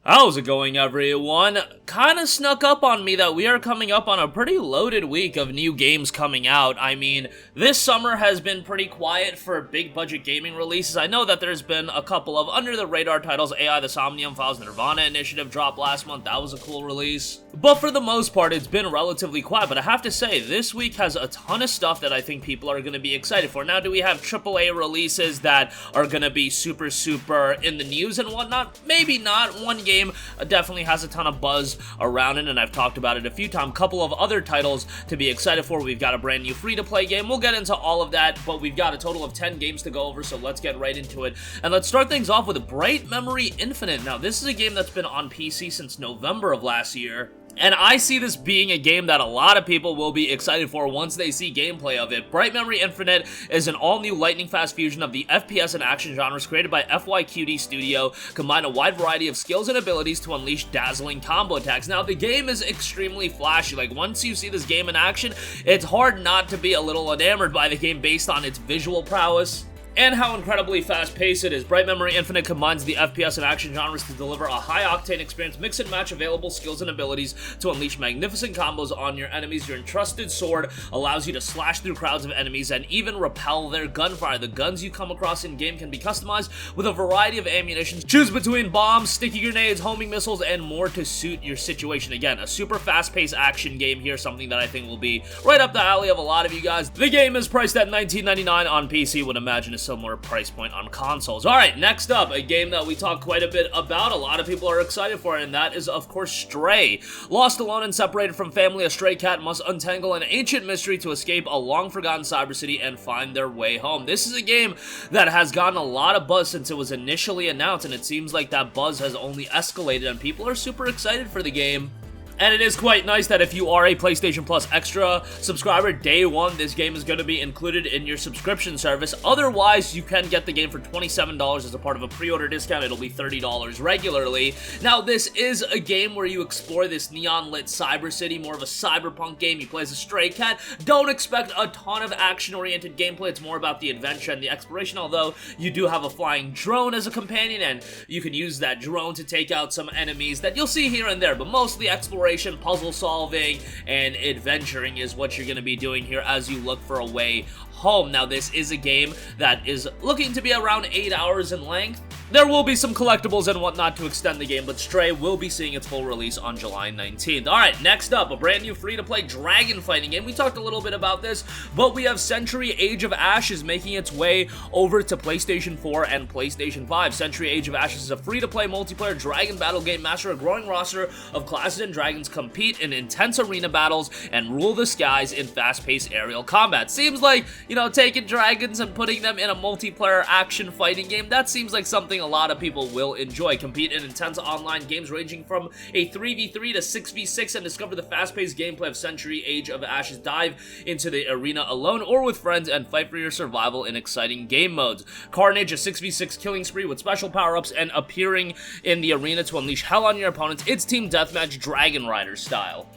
How's it going, everyone? Kinda snuck up on me that we are coming up on a pretty loaded week of new games coming out. I mean, this summer has been pretty quiet for big budget gaming releases. I know that there's been a couple of under-the-radar titles. AI The Somnium Files Nirvana Initiative dropped last month. That was a cool release. But for the most part, it's been relatively quiet. But I have to say, this week has a ton of stuff that I think people are going to be excited for. Now, do we have AAA releases that are going to be super in the news and whatnot? Maybe not. One game definitely has a ton of buzz around it, and I've talked about it a few times. Couple of other titles to be excited for. We've got a brand new free-to-play game. We'll get into all of that, but we've got a total of 10 games to go over, so let's get right into it. And let's start things off with Bright Memory Infinite. Now, this is a game that's been on PC since November of last year. And I see this being a game that a lot of people will be excited for once they see gameplay of it. Bright Memory Infinite is an all-new lightning-fast fusion of the FPS and action genres created by FYQD Studio, combine a wide variety of skills and abilities to unleash dazzling combo attacks. Now, the game is extremely flashy. Like, once you see this game in action, it's hard not to be a little enamored by the game based on its visual prowess and how incredibly fast-paced it is. Bright Memory Infinite combines the FPS and action genres to deliver a high-octane experience, mix and match available skills and abilities to unleash magnificent combos on your enemies. Your entrusted sword allows you to slash through crowds of enemies and even repel their gunfire. The guns you come across in-game can be customized with a variety of ammunition. Choose between bombs, sticky grenades, homing missiles, and more to suit your situation. Again, a super fast-paced action game here, something that I think will be right up the alley of a lot of you guys. The game is priced at $19.99 on PC, would imagine a similar price point on consoles. Alright, next up, a game that we talk quite a bit about, a lot of people are excited for it, and that is, of course, Stray. Lost, alone, and separated from family, a stray cat must untangle an ancient mystery to escape a long-forgotten cyber city and find their way home. This is a game that has gotten a lot of buzz since it was initially announced, and it seems like that buzz has only escalated, and people are super excited for the game. And it is quite nice that if you are a PlayStation Plus Extra subscriber, day one, this game is going to be included in your subscription service. Otherwise, you can get the game for $27 as a part of a pre-order discount. It'll be $30 regularly. Now, this is a game where you explore this neon-lit cyber city, more of a cyberpunk game. You play as a stray cat. Don't expect a ton of action-oriented gameplay. It's more about the adventure and the exploration, although you do have a flying drone as a companion, and you can use that drone to take out some enemies that you'll see here and there, but mostly exploration, puzzle solving, and adventuring is what you're going to be doing here as you look for a way home. Now, this is a game that is looking to be around 8 hours in length. There will be some collectibles and whatnot to extend the game, but Stray will be seeing its full release on July 19th. Alright, next up, a brand new free-to-play dragon fighting game. We talked a little bit about this, but we have Century Age of Ashes making its way over to PlayStation 4 and PlayStation 5. Century Age of Ashes is a free-to-play multiplayer dragon battle game. Master a growing roster of classes and dragons, compete in intense arena battles, and rule the skies in fast-paced aerial combat. Seems like, you know, taking dragons and putting them in a multiplayer action fighting game, that seems like something a lot of people will enjoy. Compete in intense online games ranging from a 3v3 to 6v6 and discover the fast-paced gameplay of Century Age of Ashes. Dive into the arena alone or with friends and fight for your survival in exciting game modes. Carnage, a 6v6 killing spree with special power-ups and appearing in the arena to unleash hell on your opponents. It's Team Deathmatch Dragon Rider style.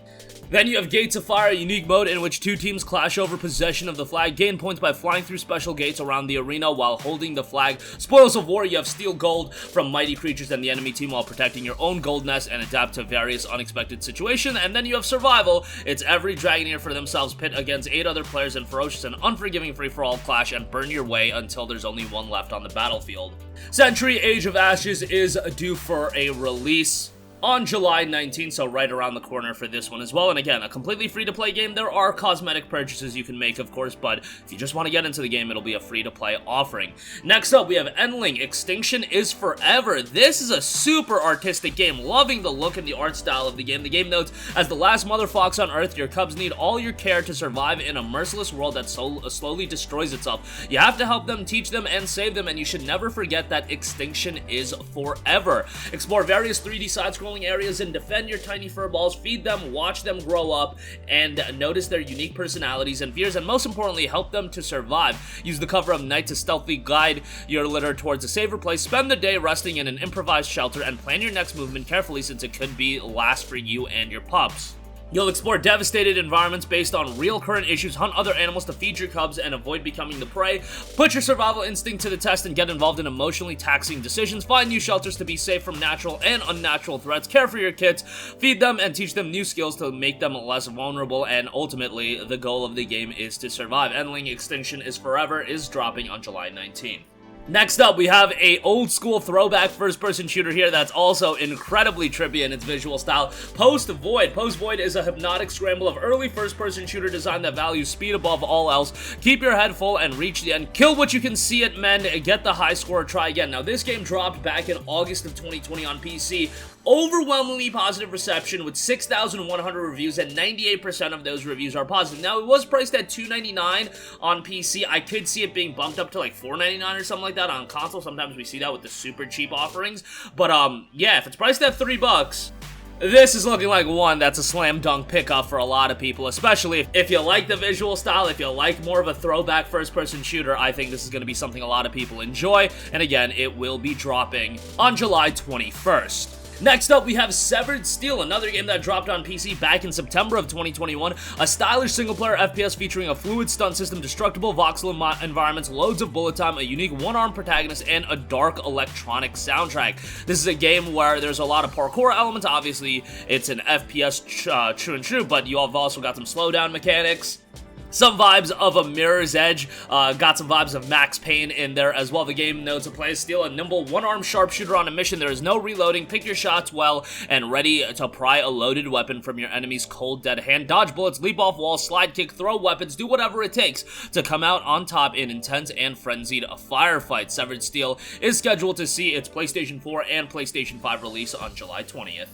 Then you have Gates of Fire, a unique mode in which two teams clash over possession of the flag. Gain points by flying through special gates around the arena while holding the flag. Spoils of War, you have steal gold from mighty creatures and the enemy team while protecting your own gold nest and adapt to various unexpected situations. And then you have Survival. It's every Dragoneer for themselves, pit against 8 other players in ferocious and unforgiving free-for-all clash and burn your way until there's only one left on the battlefield. Century Age of Ashes is due for a release on July 19th, so right around the corner for this one as well. And again, a completely free-to-play game. There are cosmetic purchases you can make, of course, but if you just want to get into the game, it'll be a free-to-play offering. Next up, we have Endling, Extinction is Forever. This is a super artistic game. Loving the look and the art style of the game. The game notes, as the last mother fox on Earth, your cubs need all your care to survive in a merciless world that slowly destroys itself. You have to help them, teach them, and save them, and you should never forget that extinction is forever. Explore various 3D side-scrolling areas and defend your tiny furballs, feed them, watch them grow up, and notice their unique personalities and fears, and most importantly, help them to survive. Use the cover of night to stealthily guide your litter towards a safer place, spend the day resting in an improvised shelter, and plan your next movement carefully since it could be last for you and your pups. You'll explore devastated environments based on real current issues, hunt other animals to feed your cubs and avoid becoming the prey, put your survival instinct to the test and get involved in emotionally taxing decisions, find new shelters to be safe from natural and unnatural threats, care for your kids, feed them, and teach them new skills to make them less vulnerable, and ultimately, the goal of the game is to survive. Endling Extinction is Forever is dropping on July 19th. Next up, we have a old school throwback first-person shooter here that's also incredibly trippy in its visual style. Post Void. Post Void is a hypnotic scramble of early first-person shooter design that values speed above all else. Keep your head full and reach the end. Kill what you can see it mend, get the high score, try again. Now, this game dropped back in August of 2020 on PC. Overwhelmingly positive reception with 6,100 reviews, and 98% of those reviews are positive. Now, it was priced at $2.99 on PC. I could see it being bumped up to like $4.99 or something like that on console. Sometimes we see that with the super cheap offerings. But, yeah, if it's priced at $3, this is looking like one that's a slam dunk pickup for a lot of people, especially if you like the visual style, if you like more of a throwback first-person shooter. I think this is going to be something a lot of people enjoy, and again, it will be dropping on July 21st. Next up, we have Severed Steel, another game that dropped on PC back in September of 2021. A stylish single-player FPS featuring a fluid stunt system, destructible voxel environments, loads of bullet time, a unique one-armed protagonist, and a dark electronic soundtrack. This is a game where there's a lot of parkour elements. Obviously, it's an FPS true and true, but you have also got some slowdown mechanics. Some vibes of a Mirror's Edge, got some vibes of Max Payne in there as well. The game knows to play as Steel, a nimble one-armed sharpshooter on a mission. There is no reloading, pick your shots well, and ready to pry a loaded weapon from your enemy's cold dead hand. Dodge bullets, leap off walls, slide kick, throw weapons, do whatever it takes to come out on top in intense and frenzied firefight. Severed Steel is scheduled to see its PlayStation 4 and PlayStation 5 release on July 20th.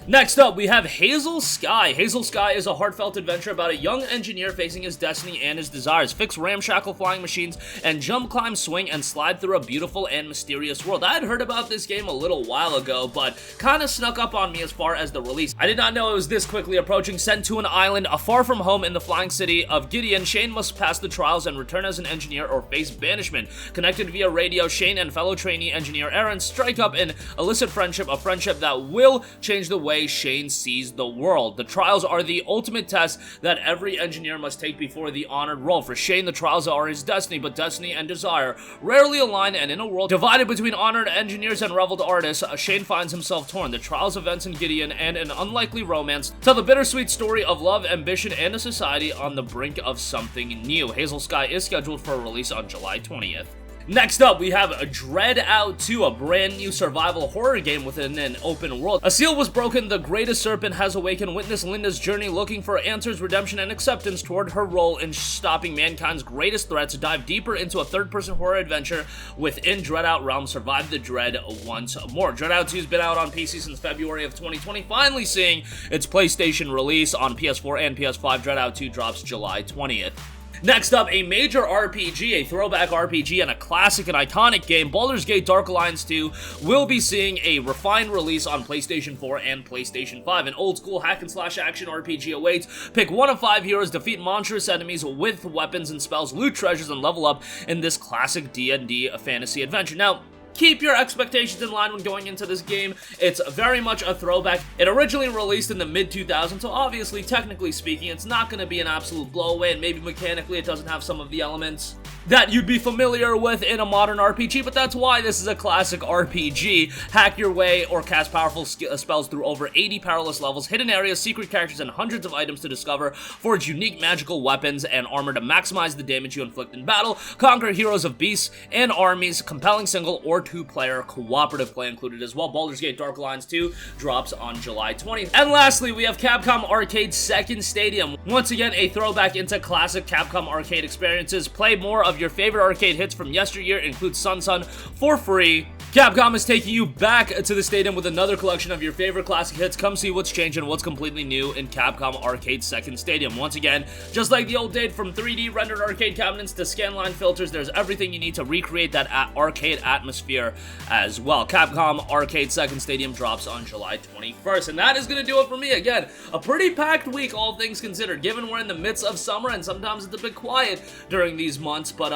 Next up, we have Hazel Sky. Hazel Sky is a heartfelt adventure about a young engineer facing his destiny and his desires. Fix ramshackle flying machines and jump, climb, swing, and slide through a beautiful and mysterious world. I had heard about this game a little while ago, but kind of snuck up on me as far as the release. I did not know it was this quickly approaching. Sent to an island far from home in the flying city of Gideon, Shane must pass the trials and return as an engineer or face banishment. Connected via radio, Shane and fellow trainee engineer Aaron strike up an illicit friendship, a friendship that will change the way Shane sees the world. The trials are the ultimate test that every engineer must take before the honored role. For Shane, the trials are his destiny, but destiny and desire rarely align, and in a world divided between honored engineers and reveled artists, Shane finds himself torn. The trials, events, and Gideon and an unlikely romance tell the bittersweet story of love, ambition, and a society on the brink of something new. Hazel Sky is scheduled for a release on July 20th. Next up, we have DreadOut 2, a brand new survival horror game within an open world. A seal was broken, the greatest serpent has awakened. Witness Linda's journey looking for answers, redemption, and acceptance toward her role in stopping mankind's greatest threats. Dive deeper into a third-person horror adventure within DreadOut realm. Survive the dread once more. DreadOut 2 has been out on PC since February of 2020, finally seeing its PlayStation release on PS4 and PS5. DreadOut 2 drops July 20th. Next up, a major RPG, a throwback RPG, and a classic and iconic game, Baldur's Gate Dark Alliance 2, will be seeing a refined release on PlayStation 4 and PlayStation 5. An old-school hack-and-slash action RPG awaits. Pick one of 5 heroes, defeat monstrous enemies with weapons and spells, loot treasures, and level up in this classic D&D fantasy adventure. Now, keep your expectations in line when going into this game. It's very much a throwback. It originally released in the mid-2000s, so obviously, technically speaking, it's not going to be an absolute blowaway, and maybe mechanically it doesn't have some of the elements that you'd be familiar with in a modern RPG, but that's why this is a classic RPG. Hack your way or cast powerful spells through over 80 perilous levels, hidden areas, secret characters, and hundreds of items to discover, forge unique magical weapons and armor to maximize the damage you inflict in battle, conquer heroes of beasts and armies, compelling single or two-player cooperative play included as well. Baldur's Gate Dark Alliance 2 drops on July 20th. And lastly, we have Capcom Arcade's Second Stadium. Once again, a throwback into classic Capcom arcade experiences. Play more of your favorite arcade hits from yesteryear, include Sun for free. Capcom is taking you back to the stadium with another collection of your favorite classic hits. Come see what's changed and what's completely new in Capcom Arcade's Second Stadium. Once again, just like the old days, from 3D rendered arcade cabinets to scanline filters, there's everything you need to recreate that arcade atmosphere as well. Capcom Arcade Second Stadium drops on July 21st, and that is going to do it for me. Again, a pretty packed week, all things considered, given we're in the midst of summer, and sometimes it's a bit quiet during these months, but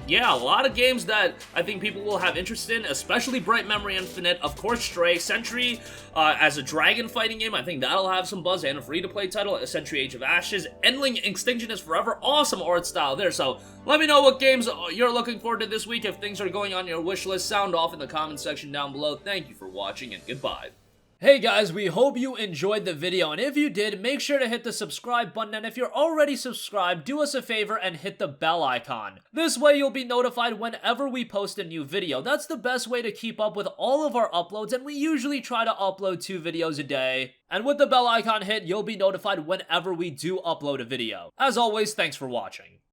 yeah, a lot of games that I think people will have interest in, especially especially Bright Memory Infinite, of course Stray, Sentry as a dragon fighting game, I think that'll have some buzz, and a free-to-play title, Sentry Age of Ashes, Endling Extinction is Forever, awesome art style there, so let me know what games you're looking forward to this week. If things are going on your wish list, sound off in the comment section down below. Thank you for watching, and goodbye. Hey guys, we hope you enjoyed the video, and if you did, make sure to hit the subscribe button, and if you're already subscribed, do us a favor and hit the bell icon. This way you'll be notified whenever we post a new video. That's the best way to keep up with all of our uploads, and we usually try to upload 2 videos a day. And with the bell icon hit, you'll be notified whenever we do upload a video. As always, thanks for watching.